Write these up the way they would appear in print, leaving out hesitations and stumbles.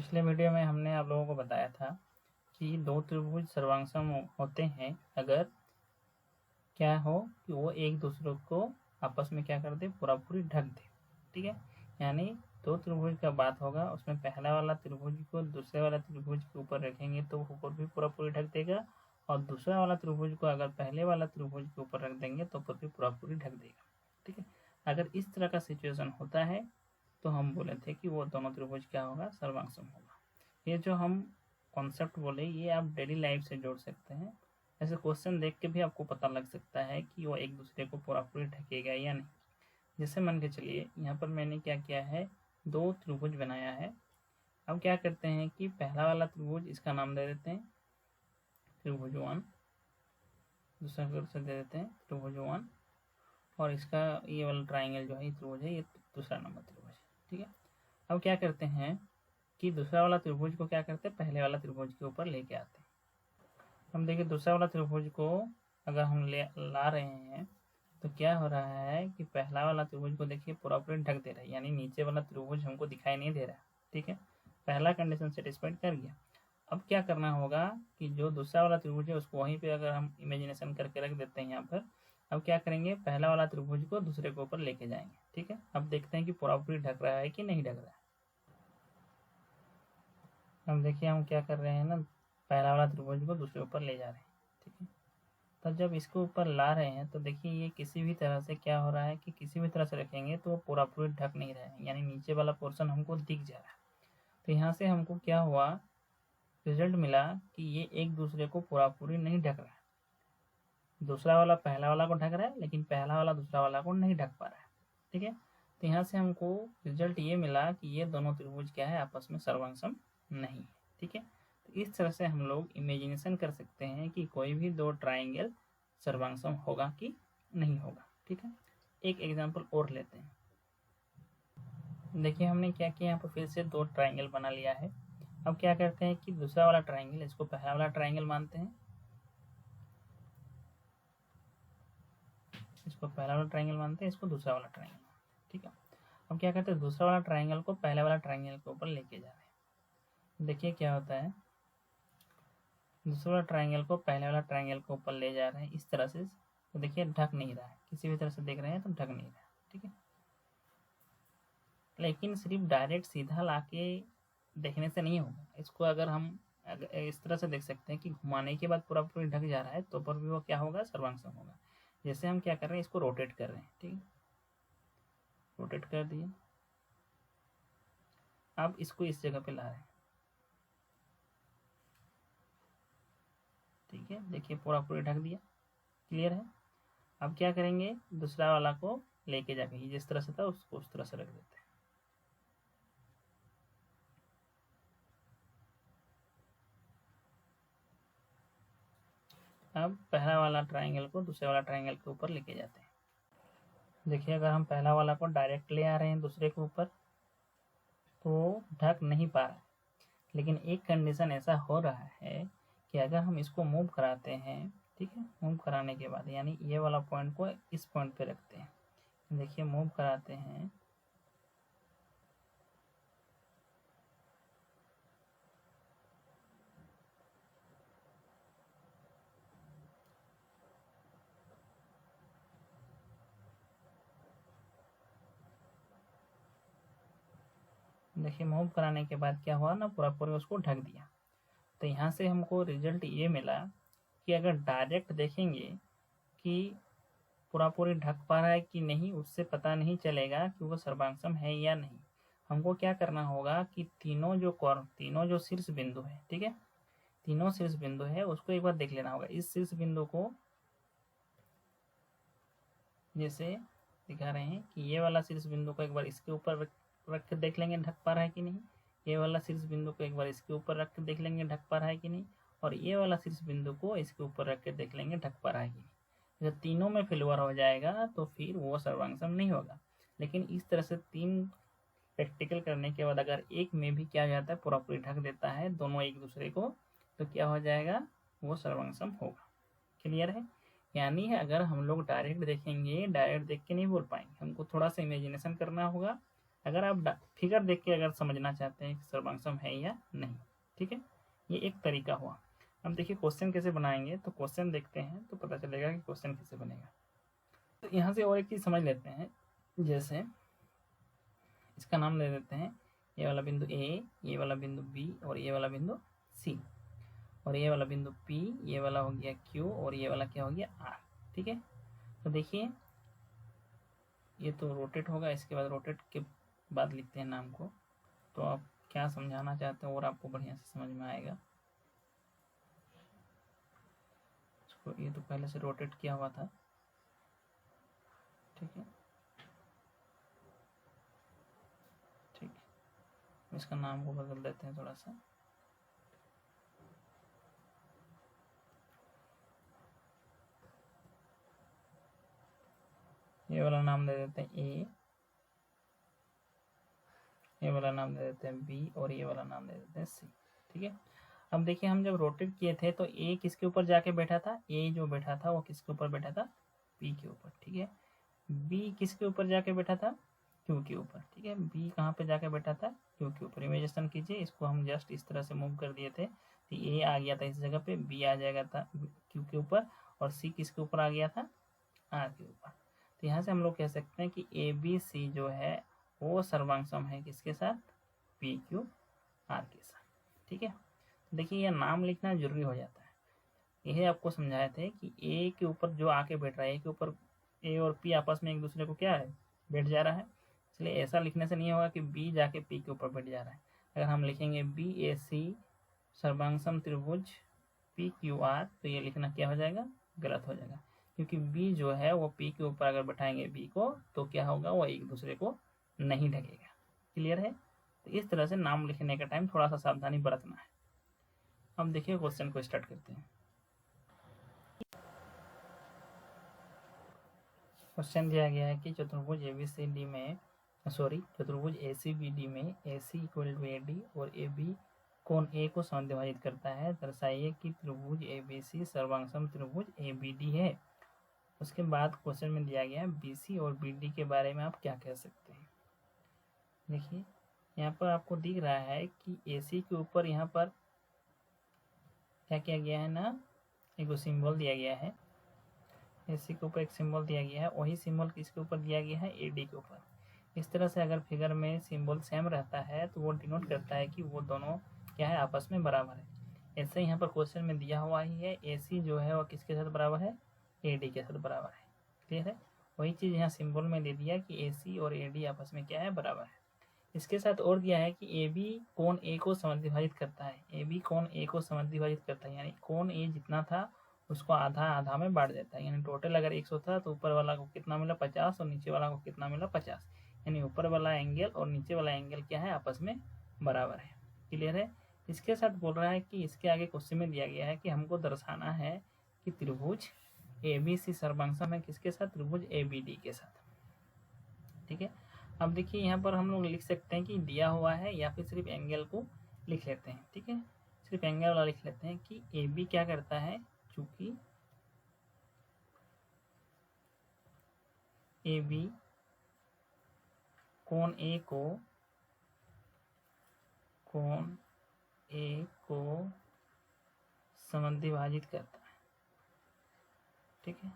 पिछले वीडियो में हमने आप लोगों को बताया था कि दो त्रिभुज सर्वांगसम होते हैं अगर क्या हो कि वो एक दूसरे को आपस में क्या कर दे, पूरा पूरी ढक दे। ठीक है, यानी दो त्रिभुज का बात होगा, उसमें पहला वाला त्रिभुज को दूसरे वाला त्रिभुज के ऊपर रखेंगे तो वो ऊपर भी पूरा पूरी ढक देगा, और दूसरा वाला त्रिभुज को अगर पहले वाला त्रिभुज के ऊपर रख देंगे तो ऊपर भी पूरा पूरी ढक देगा। ठीक है, अगर इस तरह का सिचुएशन होता है तो हम बोले थे कि वो दोनों त्रिभुज क्या होगा, सर्वांगसम होगा। ये जो हम कॉन्सेप्ट बोले ये आप डेली लाइफ से जोड़ सकते हैं। ऐसे क्वेश्चन देख के भी आपको पता लग सकता है कि वो एक दूसरे को पूरा पूरी ढकेगा या नहीं। जैसे मान के चलिए यहाँ पर मैंने क्या किया है, दो त्रिभुज बनाया है। अब क्या करते हैं कि पहला वाला त्रिभुज इसका नाम दे देते हैं त्रिभुज 1, दूसरा से दे देते हैं त्रिभुज 1, और इसका ये वाला ट्राइंगल जो है त्रिभुज है, ये दूसरा नंबर त्रिभुज। ठीक है, अब क्या करते हैं कि दूसरा वाला त्रिभुज को क्या करते हैं, पहले वाला त्रिभुज के ऊपर लेके आते हैं। हम देखिए दूसरा वाला त्रिभुज को अगर हम ला रहे हैं तो क्या हो रहा है कि पहला वाला त्रिभुज को देखिए पूरा पूरी ढक दे रहा है, यानी नीचे वाला त्रिभुज हमको दिखाई नहीं दे रहा है। ठीक है, पहला कंडीशन सेटिस्फाइड कर गया। अब क्या करना होगा कि जो दूसरा वाला त्रिभुज है उसको वहीं पे अगर हम इमेजिनेशन करके रख देते हैं यहाँ पर। अब क्या करेंगे, पहला वाला त्रिभुज को दूसरे के ऊपर लेके जाएंगे। ठीक है, अब देखते हैं कि पूरा पूरी ढक रहा है कि नहीं ढक रहा है। अब देखिए हम क्या कर रहे हैं ना, पहला वाला त्रिभुज को दूसरे ऊपर ले जा रहे हैं। ठीक है, तो जब इसको ऊपर ला रहे हैं तो देखिए ये किसी भी तरह से क्या हो रहा है कि किसी भी तरह से रखेंगे तो वो पूरा पूरी ढक नहीं रहा है, यानी नीचे वाला पोर्शन हमको दिख जा रहा है। तो यहाँ से हमको क्या हुआ, रिजल्ट मिला कि ये एक दूसरे को पूरा पूरी नहीं ढक रहा है। दूसरा वाला पहला वाला को ढक रहा है लेकिन पहला वाला दूसरा वाला को नहीं ढक पा रहा है। ठीक है, तो यहाँ से हमको रिजल्ट ये मिला कि ये दोनों त्रिभुज क्या है, आपस में सर्वांगसम नहीं है। ठीक है, तो इस तरह से हम लोग इमेजिनेशन कर सकते हैं कि कोई भी दो ट्राइंगल सर्वांगसम होगा कि नहीं होगा। ठीक है, एक एग्जांपल और लेते हैं। देखिए हमने क्या किया, यहाँ पर फिर से दो ट्राइंगल बना लिया है। अब क्या करते हैं कि दूसरा वाला ट्राइंगल, इसको पहला वाला ट्राइंगल मानते हैं, इसको पहला वाला ट्राइंगल मानते हैं, इसको दूसरा वाला ट्राइंगल। ठीक है, अब क्या करते हैं, दूसरा वाला ट्राइंगल को पहले वाला ट्राइंगल के ऊपर लेके जा रहे हैं। देखिए क्या होता है, दूसरा वाला ट्राइंगल को पहले वाला ट्राइंगल के ऊपर ले जा रहे हैं इस तरह से, तो देखिए ढक नहीं रहा है, किसी भी तरह से देख रहे हैं तो ढक नहीं रहा है। ठीक है, लेकिन सिर्फ डायरेक्ट सीधा लाके देखने से नहीं होगा, इसको अगर हम इस तरह से देख सकते हैं कि घुमाने के बाद पूरा पूरी ढक जा रहा है तो पर भी वो क्या होगा, सर्वांगसम होगा। जैसे हम क्या कर रहे हैं, इसको रोटेट कर रहे हैं। ठीक है, रोटेट कर दिए, अब इसको इस जगह पे ला रहे हैं। ठीक है, देखिए पूरा पूरी ढक दिया, क्लियर है। अब क्या करेंगे, दूसरा वाला को लेके जाके जिस तरह से था उसको उस तरह से रख देते हैं। अब पहला वाला ट्राइंगल को दूसरे वाला ट्राइंगल के ऊपर लेके जाते हैं। देखिए अगर हम पहला वाला को डायरेक्ट ले आ रहे हैं दूसरे के ऊपर तो ढक नहीं पा रहा है, लेकिन एक कंडीशन ऐसा हो रहा है कि अगर हम इसको मूव कराते हैं, ठीक है, मूव कराने के बाद यानी ये वाला पॉइंट को इस पॉइंट पे रखते हैं, देखिए मूव कराते हैं, देखिए मूव कराने के बाद क्या हुआ ना, पूरा पूरा उसको ढक दिया। तो यहाँ से हमको रिजल्ट ये मिला कि अगर डायरेक्ट देखेंगे कि पूरा पूरी ढक पा रहा है कि नहीं, उससे पता नहीं चलेगा कि वो सर्वांगसम है या नहीं। हमको क्या करना होगा कि तीनों जो शीर्ष बिंदु है, ठीक है, तीनों शीर्ष बिंदु है उसको एक बार देख लेना होगा। इस शीर्ष बिंदु को जैसे दिखा रहे हैं कि ये वाला शीर्ष बिंदु को एक बार इसके ऊपर रख कर देख लेंगे ढक पा रहा है कि नहीं, ये वाला शीर्ष बिंदु को एक बार इसके ऊपर रख कर देख लेंगे ढक पा रहा है कि नहीं, और ये वाला शीर्ष बिंदु को इसके ऊपर रख कर देख लेंगे ढक पा रहा है कि नहीं। जब तीनों में फेल्योर हो जाएगा तो फिर वो सर्वांगसम नहीं होगा। लेकिन इस तरह से तीन प्रैक्टिकल करने के बाद अगर एक में भी क्या हो जाता है, पूरा पूरी ढक देता है दोनों एक दूसरे को, तो क्या हो जाएगा, वो सर्वांगसम होगा। क्लियर है, यानी अगर हम लोग डायरेक्ट देखेंगे, डायरेक्ट देख के नहीं बोल पाएंगे, हमको थोड़ा सा इमेजिनेशन करना होगा अगर आप फिगर देख के अगर समझना चाहते हैं कि सर्वांगसम है या नहीं। ठीक है, ये एक तरीका हुआ। अब देखिए क्वेश्चन कैसे बनाएंगे, तो क्वेश्चन देखते हैं तो पता चलेगा कि क्वेश्चन कैसे बनेगा। तो यहाँ से और एक चीज समझ लेते हैं, जैसे इसका नाम दे देते हैं, ये वाला बिंदु ए, ये वाला बिंदु बी और ये वाला बिंदु सी, और ये वाला बिंदु पी, ये वाला हो गया क्यू और ये वाला क्या हो गया आर। ठीक है, तो देखिए ये तो रोटेट होगा, इसके बाद रोटेट के बाद लिखते हैं नाम को। तो आप क्या समझाना चाहते हैं और आपको बढ़िया से समझ में आएगा। इसको ये तो पहले से रोटेट किया हुआ था। ठीक है, ठीक है, इसका नाम को बदल देते हैं थोड़ा सा। ये वाला नाम दे देते हैं ए, ये वाला नाम दे देते हैं बी और ये वाला नाम दे देते हैं सी। ठीक है, अब देखिए हम जब रोटेट किए थे तो ए किसके ऊपर जाके बैठा था, ए जो बैठा था वो किसके ऊपर बैठा था, पी के ऊपर। ठीक है, बी किसके ऊपर जाके बैठा था, क्यू के ऊपर। ठीक है, बी कहाँ पे जाके बैठा था, क्यू के ऊपर। इमेजिनेशन कीजिए, इसको हम जस्ट इस तरह से मूव कर दिए थे तो ए आ गया था इस जगह पे, बी आ जाएगा था क्यू के ऊपर, और सी किसके ऊपर आ गया था, आर के ऊपर। तो यहाँ से हम लोग कह सकते हैं कि ए बी सी जो है वो सर्वांगसम है किसके साथ, पी क्यू आर के साथ। ठीक है, देखिए यह नाम लिखना जरूरी हो जाता है। यही आपको समझाए थे कि ए के ऊपर जो आके बैठ रहा है, ए के ऊपर ए और पी आपस में एक दूसरे को क्या है, बैठ जा रहा है। इसलिए ऐसा लिखने से नहीं होगा कि बी जाके पी के ऊपर बैठ जा रहा है। अगर हम लिखेंगे बी ए सी सर्वांगसम त्रिभुज पी क्यू आर, तो ये लिखना क्या हो जाएगा, गलत हो जाएगा, क्योंकि बी जो है वो पी के ऊपर अगर बैठाएंगे बी को तो क्या होगा, वो एक दूसरे को नहीं ढकेगा। क्लियर है, तो इस तरह से नाम लिखने का टाइम थोड़ा सा सावधानी बरतना है। अब देखिए क्वेश्चन को स्टार्ट करते हैं। क्वेश्चन दिया गया है कि चतुर्भुज ABCD में चतुर्भुज ACBD में AC इक्वल टू AD और AB कोण A को समद्विभाजित करता है। दर्शाइए कि त्रिभुज ABC सर्वांगसम त्रिभुज ABD है। उसके बाद क्वेश्चन में दिया गया है BC और BD के बारे में आप क्या कह सकते हैं। देखिए यहाँ पर आपको दिख रहा है कि AC के ऊपर यहाँ पर क्या किया गया है ना, एक सिंबल दिया गया है। AC के ऊपर एक सिंबल दिया गया है, वही सिंबल किसके ऊपर दिया गया है, AD के ऊपर। इस तरह से अगर फिगर में सिंबल सेम रहता है तो वो डिनोट करता है कि वो दोनों क्या है, आपस में बराबर है। ऐसे यहाँ पर क्वेश्चन में दिया हुआ ही है, AC जो है वो किसके साथ बराबर है, AD के साथ बराबर है। क्लियर है, वही चीज़ यहाँ सिंबल में दे दिया कि AC और AD आपस में क्या है, बराबर है। इसके साथ और दिया है कि AB कोण A को समद्विभाजित करता है। AB कोण A को समद्विभाजित करता है, यानी कोण A जितना था उसको आधा आधा में बांट देता है। यानी टोटल अगर 100 था तो ऊपर वाला को कितना मिला, 50, और नीचे वाला को कितना मिला, 50। यानी ऊपर वाला एंगल और नीचे वाला एंगल क्या है, आपस में बराबर है। क्लियर है, इसके साथ बोल रहा है कि इसके आगे क्वेश्चन में दिया गया है कि हमको दर्शाना है कि त्रिभुज ABC सर्वांगसम है किसके साथ, त्रिभुज ABD के साथ। ठीक है, अब देखिए यहाँ पर हम लोग लिख सकते हैं कि दिया हुआ है, या फिर सिर्फ एंगल को लिख लेते हैं। ठीक है, सिर्फ एंगल वाला लिख लेते हैं कि AB क्या करता है, चूंकि AB कोण A को समद्विभाजित करता है। ठीक है,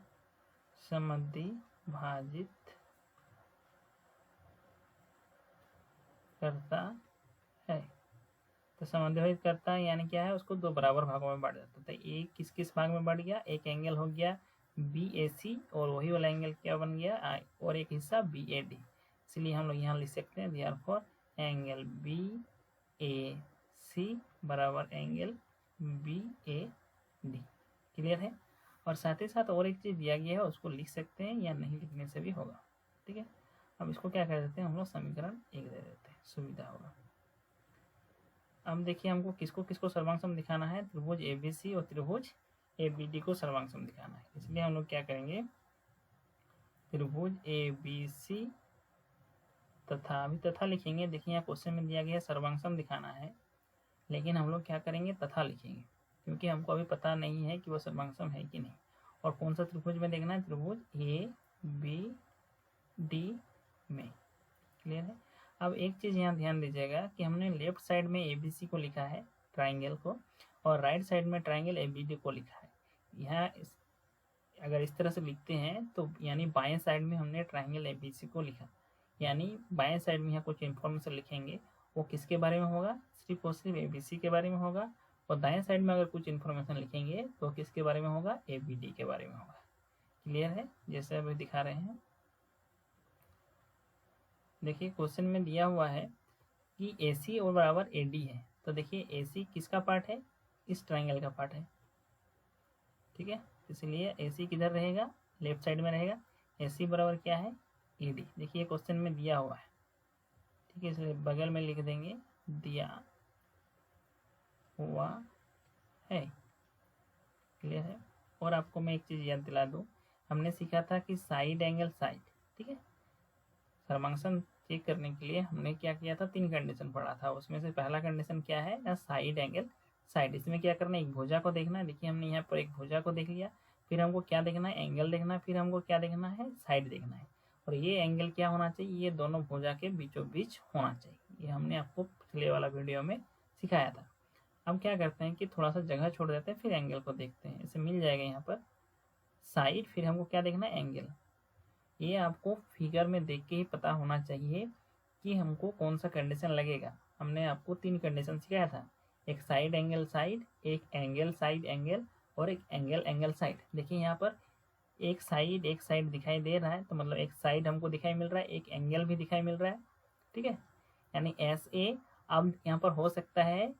समद्विभाजित करता है। तो समद्विभाजित करता है यानी क्या है, उसको दो बराबर भागों में बांट देता है। एक किस किस भाग में बढ़ गया, एक एंगल हो गया BAC और वही वाला एंगल क्या बन गया I, और एक हिस्सा BAD। इसलिए हम लोग यहाँ लिख सकते हैं देयरफॉर एंगल BAC बराबर एंगल BAD। क्लियर है, और साथ ही साथ और एक चीज़ दिया गया है, उसको लिख सकते हैं या नहीं लिखने से भी होगा। ठीक है, अब इसको क्या कर देते हैं हम लोग, समीकरण 1 दे देते हैं, सुविधा होगा। अब देखिए हमको किसको किसको सर्वांगसम दिखाना है, त्रिभुज ABC और त्रिभुज ABD को सर्वांगसम दिखाना है। इसलिए हम लोग क्या करेंगे, त्रिभुज ABC तथा, अभी तथा लिखेंगे। देखिए यहाँ क्वेश्चन में दिया गया सर्वांगसम दिखाना है, लेकिन हम लोग क्या करेंगे, तथा लिखेंगे, क्योंकि हमको अभी पता नहीं है कि वो सर्वांगसम है कि नहीं। और कौन सा त्रिभुज में देखना है, त्रिभुज ABD में। क्लियर है, अब एक चीज़ यहाँ ध्यान दीजिएगा कि हमने लेफ्ट साइड में ABC को लिखा है ट्राइंगल को, और राइट साइड में ट्राइंगल ABD को लिखा है। यहाँ अगर इस तरह से लिखते हैं तो यानी बाएं साइड में हमने ट्राइंगल ABC को लिखा, यानी बाएं साइड में यहाँ कुछ इन्फॉर्मेशन लिखेंगे वो किसके बारे में होगा, सिर्फ और सिर्फ ABC के बारे में होगा। और दाएं साइड में अगर कुछ इन्फॉर्मेशन लिखेंगे तो किसके बारे में होगा, ABD के बारे में होगा। क्लियर है? जैसे अभी दिखा रहे हैं, देखिए क्वेश्चन में दिया हुआ है कि AC और बराबर AD है, तो देखिए AC किसका पार्ट है, इस ट्राइंगल का पार्ट है, ठीक है। इसलिए AC किधर रहेगा, लेफ्ट साइड में रहेगा। AC बराबर क्या है, AD। देखिए क्वेश्चन में दिया हुआ है, ठीक है, इसलिए बगल में लिख देंगे दिया हुआ है। क्लियर है? और आपको मैं एक चीज़ याद दिला दूँ, हमने सीखा था कि साइड एंगल साइड, ठीक है, सर्वंकषम चेक करने के लिए हमने क्या किया था, 3 कंडीशन पढ़ा था। उसमें से पहला कंडीशन क्या है ना, साइड एंगल साइड। इसमें क्या करना है, एक भुजा को देखना है। देखिए हमने यहाँ पर एक भुजा को देख लिया, फिर हमको क्या देखना है, एंगल देखना है, फिर हमको क्या देखना है, साइड देखना है। और ये एंगल क्या होना चाहिए, ये दोनों भुजा के बीचों बीच होना चाहिए। ये हमने आपको पिछले वाला वीडियो में सिखाया था। अब क्या करते हैं कि थोड़ा सा जगह छोड़ देते हैं, फिर एंगल को देखते हैं। इसे मिल जाएगा यहाँ पर साइड, फिर हमको क्या देखना है, एंगल। ये आपको फिगर में देख के ही पता होना चाहिए कि हमको कौन सा कंडीशन लगेगा। हमने आपको 3 कंडीशन सिखाया था, एक साइड एंगल साइड, एक एंगल साइड एंगल, और एक एंगल एंगल साइड। देखिए यहाँ पर एक साइड दिखाई दे रहा है, तो मतलब एक साइड हमको दिखाई मिल रहा है, एक एंगल भी दिखाई मिल रहा है, ठीक है, यानी SA। अब यहाँ पर हो सकता है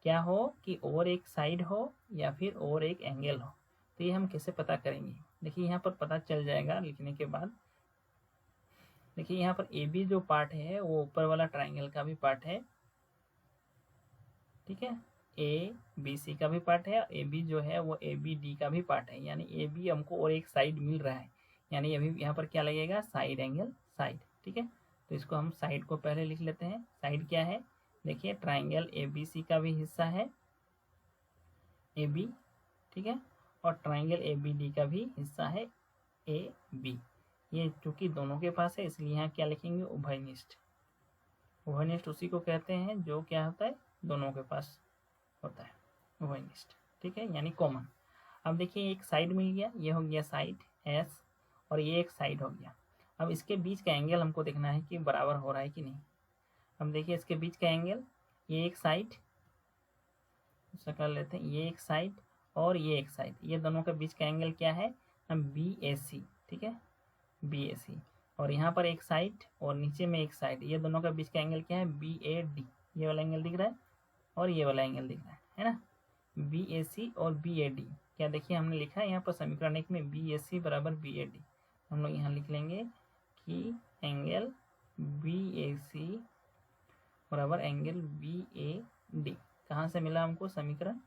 क्या हो कि और एक साइड हो या फिर और एक एंगल हो, तो ये हम कैसे पता करेंगे। देखिए यहाँ पर पता चल जाएगा लिखने के बाद। देखिए यहाँ पर AB जो पार्ट है वो ऊपर वाला ट्राइंगल का भी पार्ट है, ठीक है, ABC का भी पार्ट है, AB जो है वो ABD का भी पार्ट है, यानी AB हमको और एक साइड मिल रहा है, यानी अभी यहाँ पर क्या लगेगा, साइड एंगल साइड, ठीक है। तो इसको हम साइड को पहले लिख लेते हैं। साइड क्या है, देखिए ट्राइंगल ABC का भी हिस्सा है AB, ठीक है, और ट्राइंगल ABD का भी हिस्सा है AB। ये चूंकि दोनों के पास है इसलिए यहाँ क्या लिखेंगे, उभयनिष्ठ। उभयनिष्ठ उसी को कहते हैं जो क्या होता है, दोनों के पास होता है, उभयनिष्ठ, ठीक है, यानी कॉमन। अब देखिए एक साइड मिल गया, ये हो गया साइड S, और ये एक साइड हो गया। अब इसके बीच का एंगल हमको देखना है कि बराबर हो रहा है कि नहीं। हम देखिए इसके बीच का एंगल, ये एक साइड, उससे कर लेते हैं, ये एक साइड और ये एक साइड, ये दोनों के बीच का एंगल क्या है, BAC, ठीक है, BAC। और यहाँ पर एक साइड और नीचे में एक साइड, ये दोनों का बीच का एंगल क्या है, BAD। ये वाला एंगल दिख रहा है और ये वाला एंगल दिख रहा है ना, BAC और BAD। क्या देखिए हमने लिखा है यहाँ पर समीकरण 1 में BAC बराबर BAD। हम लोग यहाँ लिख लेंगे कि एंगल BAC बराबर एंगल BAD। कहाँ से मिला हमको, समीकरण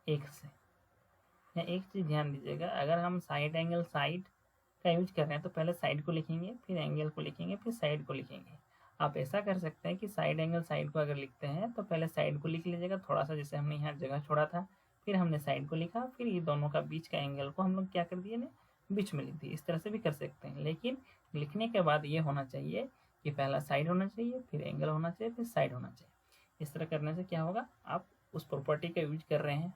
1 से। या एक चीज़ ध्यान दीजिएगा, अगर हम साइड एंगल साइड का यूज कर रहे हैं तो पहले साइड को लिखेंगे, फिर एंगल को लिखेंगे, फिर साइड को लिखेंगे। आप ऐसा कर सकते हैं कि साइड एंगल साइड को अगर लिखते हैं तो पहले साइड को लिख लीजिएगा थोड़ा सा, जैसे हमने यहाँ जगह छोड़ा था, फिर हमने साइड को लिखा, फिर ये दोनों का बीच का एंगल को हम लोग क्या कर दिए, बीच में लिख दिए। इस तरह से भी कर सकते हैं, लेकिन लिखने के बाद ये होना चाहिए कि पहला साइड होना चाहिए, फिर एंगल होना चाहिए, फिर साइड होना चाहिए। इस तरह करने से क्या होगा, आप उस प्रॉपर्टी का यूज कर रहे हैं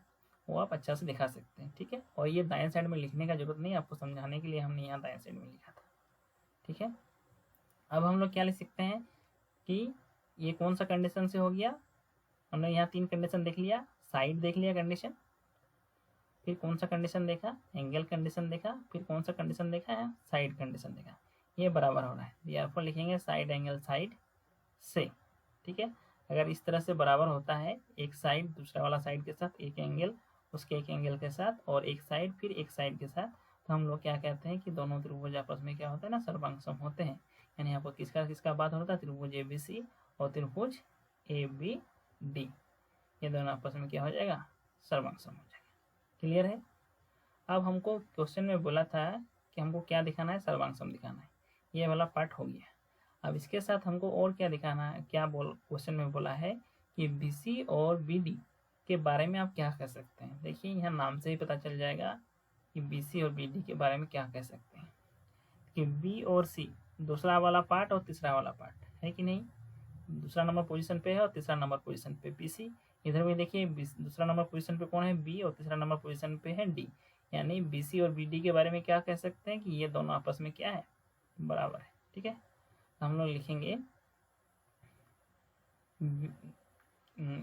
वो आप अच्छा से दिखा सकते हैं, ठीक है। और ये दाएं साइड में लिखने का जरूरत नहीं, आपको समझाने के लिए हमने यहाँ दाएं साइड में लिखा था, ठीक है। अब हम लोग क्या लिख सकते हैं कि ये कौन सा कंडीशन से हो गया, हमने यहाँ 3 कंडीशन देख लिया, साइड देख लिया कंडीशन, फिर कौन सा कंडीशन देखा, एंगल कंडीशन देखा, फिर कौन सा कंडीशन देखा है, साइड कंडीशन देखा। ये बराबर हो रहा है, therefore लिखेंगे साइड एंगल साइड से, ठीक है। अगर इस तरह से बराबर होता है, एक साइड दूसरा वाला साइड के साथ, एक एंगल उसके एक एंगल के साथ, और एक साइड फिर एक साइड के साथ, तो हम लोग क्या कहते हैं कि दोनों त्रिभुज आपस में क्या होता है ना, सर्वांगसम होते हैं। यानी यहाँ पर किसका किसका बात होता है, त्रिभुज ABC और त्रिभुज ABD, ये दोनों आपस में क्या हो जाएगा, सर्वांगसम हो जाएगा। क्लियर है? अब हमको क्वेश्चन में बोला था कि हमको क्या दिखाना है, सर्वांगसम दिखाना है, ये वाला पार्ट हो गया। अब इसके साथ हमको और क्या दिखाना है, क्या क्वेश्चन में बोला है कि BC और BD के बारे में आप क्या कह सकते हैं। देखिए यहाँ नाम से ही पता चल जाएगा कि BC और BD के बारे में क्या कह सकते हैं, कि B और C दूसरा वाला पार्ट और तीसरा वाला पार्ट है कि नहीं। दूसरा नंबर पोजीशन पे है और तीसरा नंबर पोजीशन पे BC। इधर भी देखिए दूसरा नंबर पोजीशन पे कौन है, B, और तीसरा नंबर पोजीशन पे है D। यानी BC और BD के बारे में क्या कह सकते हैं कि ये दोनों आपस में क्या है, बराबर है। ठीक है, हम लोग लिखेंगे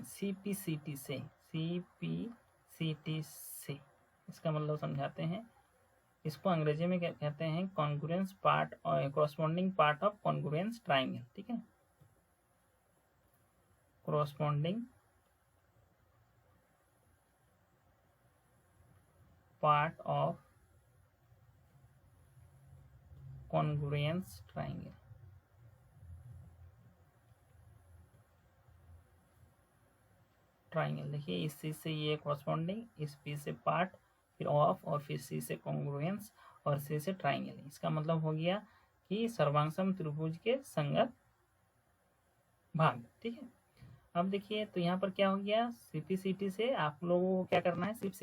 CPCT से, CPCT से, इसका मतलब समझाते हैं। इसको अंग्रेजी में क्या कहते हैं, कॉन्ग्रुएंस पार्ट और corresponding part of congruence triangle. ठीक है, corresponding part of congruence triangle. Triangle देखिए, इस C से ये कॉरस्पॉन्डिंग, इस P से पार्ट, फिर ऑफ, और फिर C से कॉन्ग्रुएंस, और C से ट्राइंगल। इसका मतलब हो गया कि सर्वांगसम त्रिभुज के संगत भाग। ठीक है, अब देखिए तो यहाँ पर क्या हो गया, CPCT से आप लोगों को क्या करना है, सिर्फ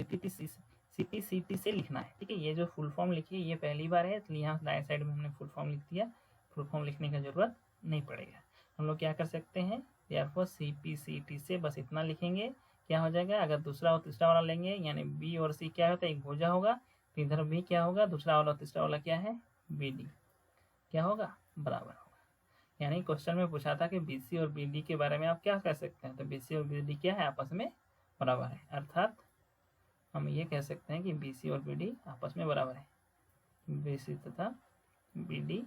CPCT से लिखना है। ठीक है, ये जो फुल फॉर्म लिखी है ये पहली बार है, इसलिए यहाँ दाएं साइड में हमने फुल फॉर्म लिख दिया। फुल फॉर्म लिखने की जरूरत नहीं पड़ेगा। हम लोग क्या कर सकते हैं, therefore CPCT से बस इतना लिखेंगे, क्या हो जाएगा, अगर दूसरा और तीसरा वाला लेंगे यानी B और C क्या होता है, एक भुजा होगा, तो इधर भी क्या होगा, दूसरा वाला और तीसरा वाला क्या है, BD, क्या होगा, बराबर होगा। यानी क्वेश्चन में पूछा था कि BC और BD के बारे में आप क्या कह सकते हैं, तो BC और BD क्या है, आपस में बराबर है। अर्थात हम ये कह सकते हैं कि BC और BD आपस में बराबर है, BC तथा BD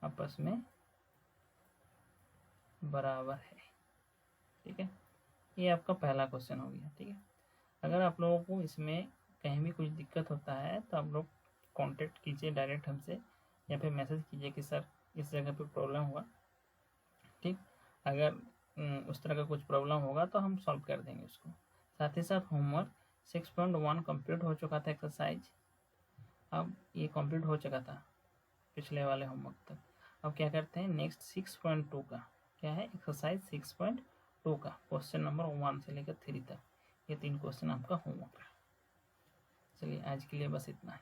आपस में बराबर है। ठीक है, ये आपका पहला क्वेश्चन हो गया। ठीक है, अगर आप लोगों को इसमें कहीं भी कुछ दिक्कत होता है तो आप लोग कांटेक्ट कीजिए डायरेक्ट हमसे, या फिर मैसेज कीजिए कि सर इस जगह पे प्रॉब्लम हुआ। ठीक, अगर उस तरह का कुछ प्रॉब्लम होगा तो हम सॉल्व कर देंगे उसको। साथ ही साथ होमवर्क 6.1 कंप्लीट हो चुका था एक्सरसाइज, अब ये कंप्लीट हो चुका था पिछले वाले होमवर्क तक। अब क्या करते हैं, नेक्स्ट 6.2 का क्या है, एक्सरसाइज 6.2 का क्वेश्चन नंबर 1 से लेकर 3 तक, ये 3 क्वेश्चन आपका होमवर्क है। चलिए आज के लिए बस इतना है।